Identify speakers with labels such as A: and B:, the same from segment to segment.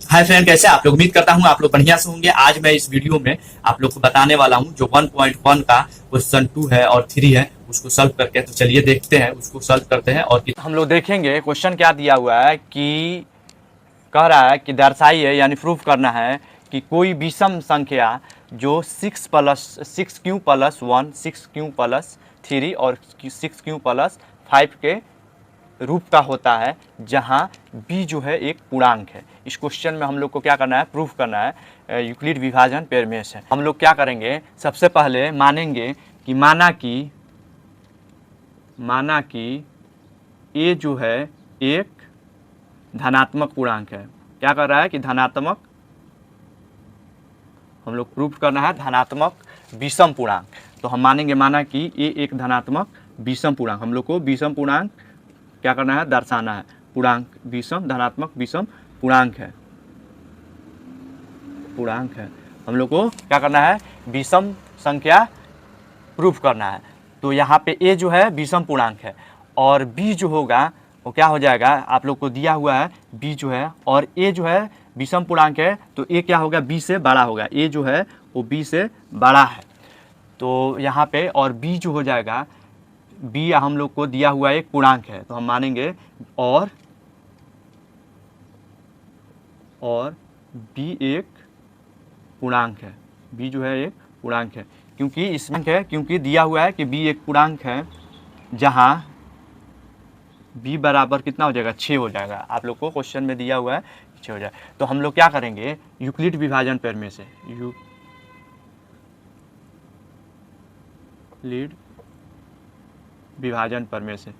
A: Hi friend, कैसे आप लोग? उम्मीद करता हूँ आप लोग बढ़िया से होंगे। आज मैं इस वीडियो में आप लोग को बताने वाला हूँ जो 1.1 का क्वेश्चन 2 है और 3 है उसको सॉल्व करके। तो चलिए देखते हैं, उसको सॉल्व करते हैं। और
B: हम लोग देखेंगे क्वेश्चन क्या दिया हुआ है कि कह रहा है कि दर्शाइए यानी प्रूफ करना है कि कोई विषम संख्या जो 6q+1 6q+3 और 6q+5 के रूप का होता है, जहां b जो है एक पूर्णांक है। इस क्वेश्चन में हम लोग को क्या करना है, प्रूफ करना है यूक्लिड विभाजन प्रमेय से। हम लोग क्या करेंगे, सबसे पहले मानेंगे कि माना कि a जो है एक धनात्मक पूर्णांक है। क्या कर रहा है कि धनात्मक, हम लोग प्रूफ करना है धनात्मक विषम पूर्णांक। तो हम माना कि a एक धनात्मक विषम पूर्णांक। हम लोग को विषम पूर्णांक क्या करना है, दर्शाना है। पूर्णांक विषम, धनात्मक विषम पूर्णांक है। हम लोग को क्या करना है, विषम संख्या प्रूफ करना है। तो यहाँ पे a जो है विषम पूर्णांक है और b जो होगा वो क्या हो जाएगा, आप लोग को दिया हुआ है b जो है, और a जो है विषम पूर्णांक है तो a क्या होगा, b से बड़ा होगा। a जो है वो b से बड़ा है। तो यहाँ पे और b जो हो जाएगा, b हम लोग को दिया हुआ एक पूर्णांक है, तो हम मानेंगे और b एक पूर्णांक है। b जो है एक पूर्णांक है, क्योंकि इसमें है, क्योंकि दिया हुआ है कि b एक पूर्णांक है जहां b बराबर कितना हो जाएगा, 6 हो जाएगा। आप लोग को क्वेश्चन में दिया हुआ है 6 हो जाए। तो हम लोग क्या करेंगे, यूक्लिड विभाजन प्रमेय से, यूक्लिड विभाजन प्रमेय से,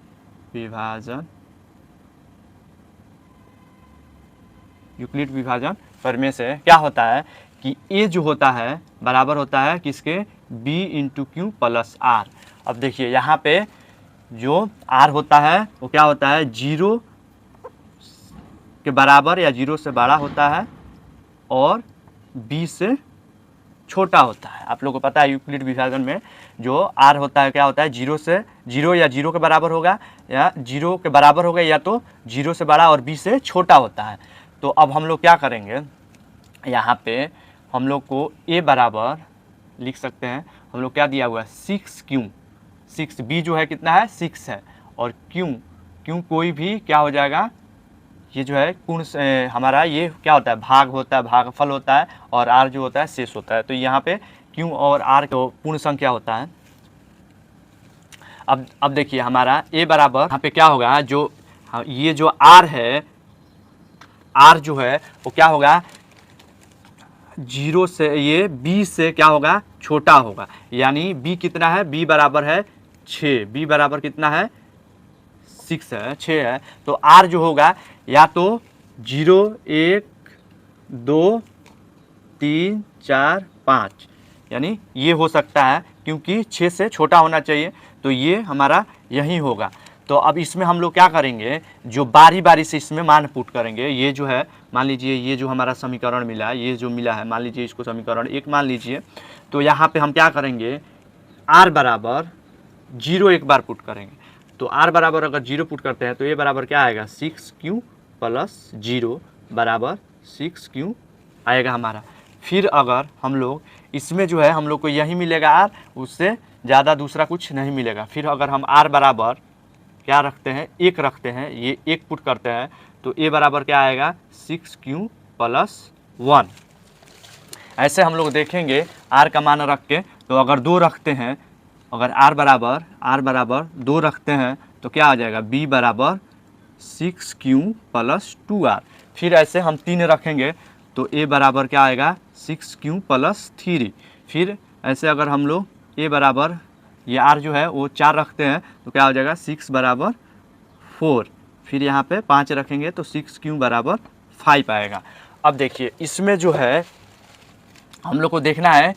B: यूक्लिड विभाजन प्रमेय से क्या होता है कि a जो होता है बराबर होता है किसके, b × q + r। अब देखिए यहाँ पे जो r होता है वो क्या होता है, 0 के बराबर या 0 से बड़ा होता है और b से छोटा होता है। आप लोग को पता है यूक्लिड विभाजन में जो r होता है क्या होता है, 0 या 0 के बराबर होगा, या 0 के बराबर होगा, या तो 0 से बड़ा और b से छोटा होता है। तो अब हम लोग क्या करेंगे, यहाँ पे हम लोग को a बराबर लिख सकते हैं। हम लोग क्या दिया हुआ है, 6q, b जो है कितना है, 6 है, और q कोई भी क्या हो जाएगा, ये जो है पूर्ण हमारा ये क्या होता है, भाग होता है, भागफल होता है, और r जो होता है शेष होता है। तो यहाँ पे q और r को पूर्ण संख्या होता है। अब देखिए हमारा a बराबर यहाँ पे क्या होगा, जो ये जो r है, r जो है वो क्या होगा, 0 से, ये b से क्या होगा, छोटा होगा। यानी b कितना है, b बराबर है 6, b बराबर कितना है, 6 है, 6 है। तो r जो होगा या तो 0, 1, 2, 3, 4, 5, यानी ये हो सकता है, क्योंकि 6 से छोटा होना चाहिए, तो ये हमारा यही होगा। तो अब इसमें हम लोग क्या करेंगे, जो बारी बारी से इसमें मान पुट करेंगे। ये जो है, मान लीजिए ये जो हमारा समीकरण मिला है, ये जो मिला है, मान लीजिए इसको समीकरण 1 मान लीजिए। तो यहाँ पे हम क्या करेंगे, r बराबर 0 एक बार पुट करेंगे। तो r बराबर अगर 0 पुट करते हैं तो ये बराबर क्या आएगा, 6q + 0 बराबर 6q आएगा हमारा। फिर अगर हम लोग इसमें जो है हम लोग को यही मिलेगा r, उससे ज़्यादा दूसरा कुछ नहीं मिलेगा। फिर अगर हम r बराबर क्या रखते हैं, 1 रखते हैं, ये 1 पुट करते हैं, तो a बराबर क्या आएगा, 6q + 1। ऐसे हम लोग देखेंगे r का मान रख के। तो अगर 2 रखते हैं, अगर r बराबर 2 रखते हैं तो क्या आ जाएगा, b बराबर 6q + 2r। फिर ऐसे हम 3 रखेंगे तो a बराबर क्या आएगा, 6q + 3। फिर ऐसे अगर हम लोग a बराबर, ये r जो है वो 4 रखते हैं तो क्या हो जाएगा, 6 बराबर 4। फिर यहाँ पे 5 रखेंगे तो 6q बराबर 5 आएगा। अब देखिए इसमें जो है हम लोग को देखना है,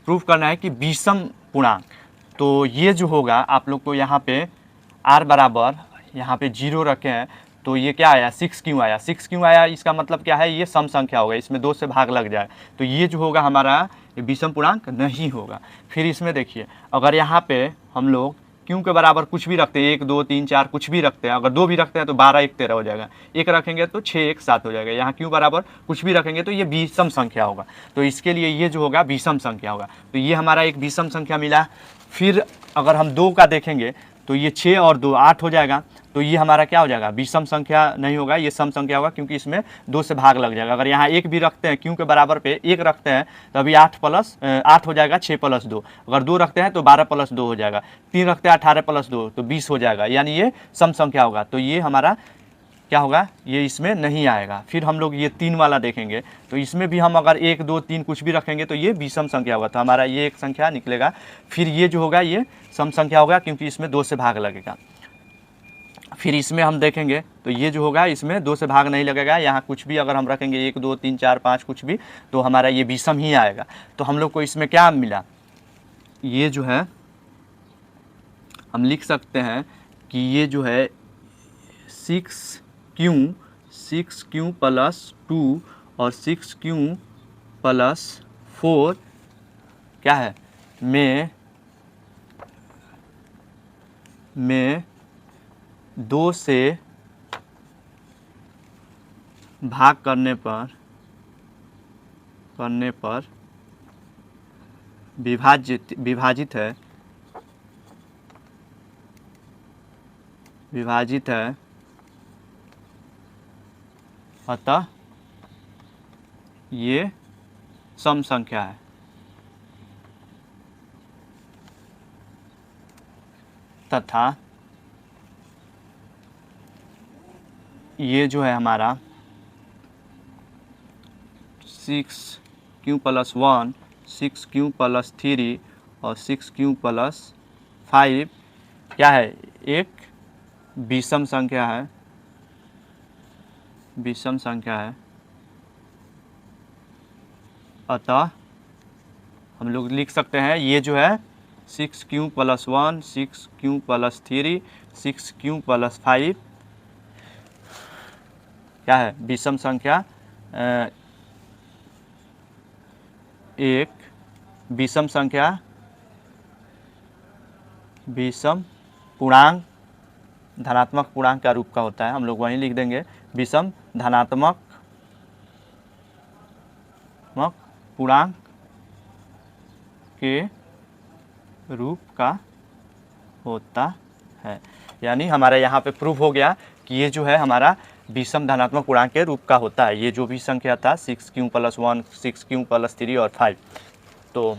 B: प्रूफ करना है कि विषम पूर्णांक। तो ये जो होगा, आप लोग को यहाँ पे r बराबर यहाँ पे 0 रखे हैं तो ये क्या आया, 6q आया। 6q आया, इसका मतलब क्या है, ये सम संख्या होगा, इसमें 2 से भाग लग जाए, तो ये जो होगा हमारा विषम पूर्णांक नहीं होगा। फिर इसमें देखिए, अगर यहाँ पे हम लोग क्यों के बराबर कुछ भी रखते हैं, 1 2 3 4 कुछ भी रखते हैं, अगर 2 भी रखते हैं तो 12 1 13 हो जाएगा, 1 रखेंगे तो 6 1 7 हो जाएगा। यहाँ क्यों बराबर कुछ भी रखेंगे तो ये विषम संख्या होगा, तो इसके लिए ये जो होगा विषम संख्या होगा। तो ये हमारा एक विषम संख्या मिला। फिर अगर हम 2 का देखेंगे तो ये 6 और 2 8 हो जाएगा, तो ये हमारा क्या हो जाएगा, विषम संख्या नहीं होगा, ये सम संख्या होगा, क्योंकि इसमें 2 से भाग लग जाएगा। अगर यहाँ 1 भी रखते हैं, क्यों के बराबर पे 1 रखते हैं तो अभी 8 हो जाएगा, 6 + 2। अगर 2 रखते हैं तो 12 + 2 हो जाएगा, 3 रखते हैं 18 + 2 तो 20 हो जाएगा, यानी ये सम संख्या होगा। तो ये हमारा क्या होगा, ये इसमें नहीं आएगा। फिर हम लोग ये 3 वाला देखेंगे तो इसमें भी हम अगर 1 2 3 कुछ भी रखेंगे तो ये विषम संख्या होगा, तो हमारा ये एक संख्या निकलेगा। फिर ये जो होगा ये सम संख्या होगा, क्योंकि इसमें 2 से भाग लगेगा। फिर इसमें हम देखेंगे तो ये जो होगा इसमें 2 से भाग नहीं लगेगा, यहाँ कुछ भी अगर हम रखेंगे 1 2 3 4 5 कुछ भी, तो हमारा ये विषम ही आएगा। तो हम लोग को इसमें क्या मिला, ये जो है हम लिख सकते हैं कि ये जो है 6q + 2 और 6q + 4 क्या है, में 2 से भाग करने पर विभाजित है, अतः ये सम संख्या है। तथा ये जो है हमारा 6q + 1 6q + 3 और 6q + 5 क्या है, एक विषम संख्या है, अतः हम लोग लिख सकते हैं ये जो है 6q + 1 6q + 3 6q + 5 क्या है, विषम संख्या, एक विषम संख्या, विषम पूर्णांक धनात्मक पूर्णांक का रूप का होता है। हम लोग वहीं लिख देंगे विषम धनात्मक पूर्णांक के रूप का होता है। यानी हमारा यहाँ पे प्रूफ हो गया कि ये जो है हमारा विषम धनात्मक पूर्णांक के रूप का होता है। ये जो भी संख्या था 6q + 1 6q + 3 और 5। तो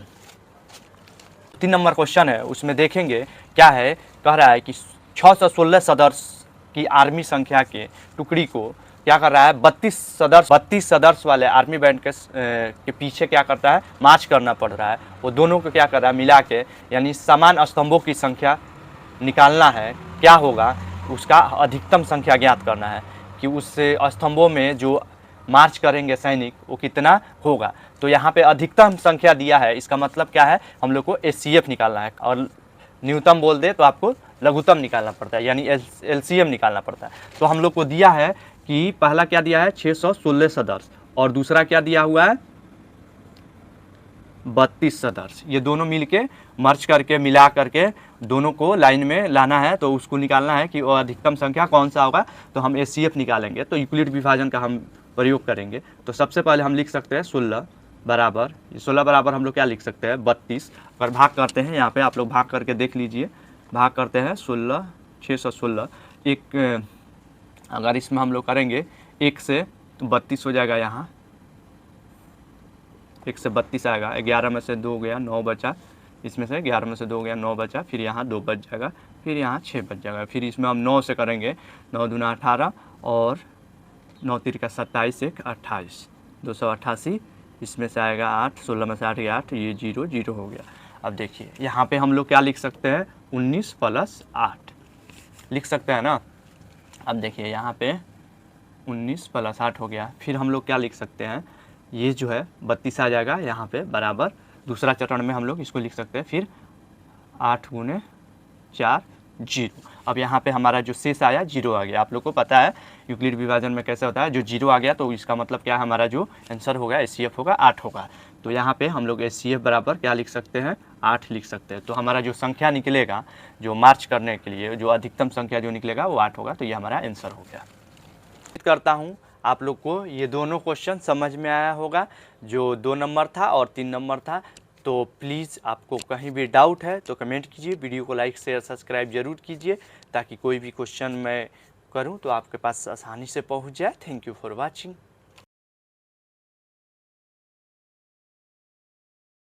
B: 3 नंबर क्वेश्चन है, उसमें देखेंगे क्या है, कह रहा है कि 616 सदस्य की आर्मी संख्या के टुकड़ी को क्या कर रहा है, 32 सदस्य वाले आर्मी बैंड के पीछे क्या करता है, मार्च करना पड़ रहा है। वो दोनों को क्या कर रहा है, मिला के, यानी समान स्तंभों की संख्या निकालना है। क्या होगा, उसका अधिकतम संख्या ज्ञात करना है कि उस स्तंभों में जो मार्च करेंगे सैनिक वो कितना होगा। तो यहाँ पे अधिकतम संख्या दिया है, इसका मतलब क्या है, हम लोग को HCF निकालना है, और न्यूनतम बोल दे तो आपको लघुत्तम निकालना पड़ता है, यानी LCM निकालना पड़ता है। तो हम लोग को दिया है कि पहला क्या दिया है 616 सदस्य, और दूसरा क्या दिया हुआ है 32 सदस्य। ये दोनों मिलके मर्ज करके मिला करके दोनों को लाइन में लाना है, तो उसको निकालना है कि वो अधिकतम संख्या कौन सा होगा। तो हम HCF निकालेंगे, तो यूक्लिड विभाजन का हम प्रयोग करेंगे। तो सबसे पहले हम लिख सकते हैं 16 बराबर हम लोग क्या लिख सकते हैं 32। अगर भाग करते हैं, यहाँ पे आप लोग भाग करके देख लीजिए, भाग करते हैं 616 एक, अगर इसमें हम लोग करेंगे 1 से तो 32 हो जाएगा, यहाँ 1 से 32 आएगा, 11 में से 2 गया 9 बचा, इसमें से 11 में से 2 गया 9 बचा, फिर यहाँ 2 बच जाएगा, फिर यहाँ 6 बच जाएगा। फिर इसमें हम 9 से करेंगे, 9 दूना 18 और 9 तिरका 27 1 28 288, इसमें से आएगा 8, 16 में से 8 गया 8, ये 0 0 हो गया। अब देखिए यहाँ पे हम लोग क्या लिख सकते हैं 19 + 8 लिख सकते हैं ना। अब देखिए यहाँ पे 19 + 8 हो गया। फिर हम लोग क्या लिख सकते हैं, ये जो है 32 आ जाएगा यहाँ पे बराबर, दूसरा चरण में हम लोग इसको लिख सकते हैं, फिर 8 × 4 0। अब यहाँ पे हमारा जो शेष आया 0 आ गया। आप लोग को पता है यूक्लिड विभाजन में कैसे होता है, जो 0 आ गया तो इसका मतलब क्या है, हमारा जो आंसर होगा HCF होगा 8 होगा। तो यहाँ पे हम लोग HCF बराबर क्या लिख सकते हैं 8 लिख सकते हैं। तो हमारा जो संख्या निकलेगा जो मार्च करने के लिए जो अधिकतम संख्या जो निकलेगा वो 8 होगा। तो ये हमारा आंसर हो गया। उम्मीद करता हूँ आप लोग को ये दोनों क्वेश्चन समझ में आया होगा, जो 2 नंबर था और 3 नंबर था। तो प्लीज़ आपको कहीं भी डाउट है तो कमेंट कीजिए, वीडियो को लाइक शेयर सब्सक्राइब जरूर कीजिए, ताकि कोई भी क्वेश्चन मैं करूं तो आपके पास आसानी से पहुंच जाए। Thank you for watching.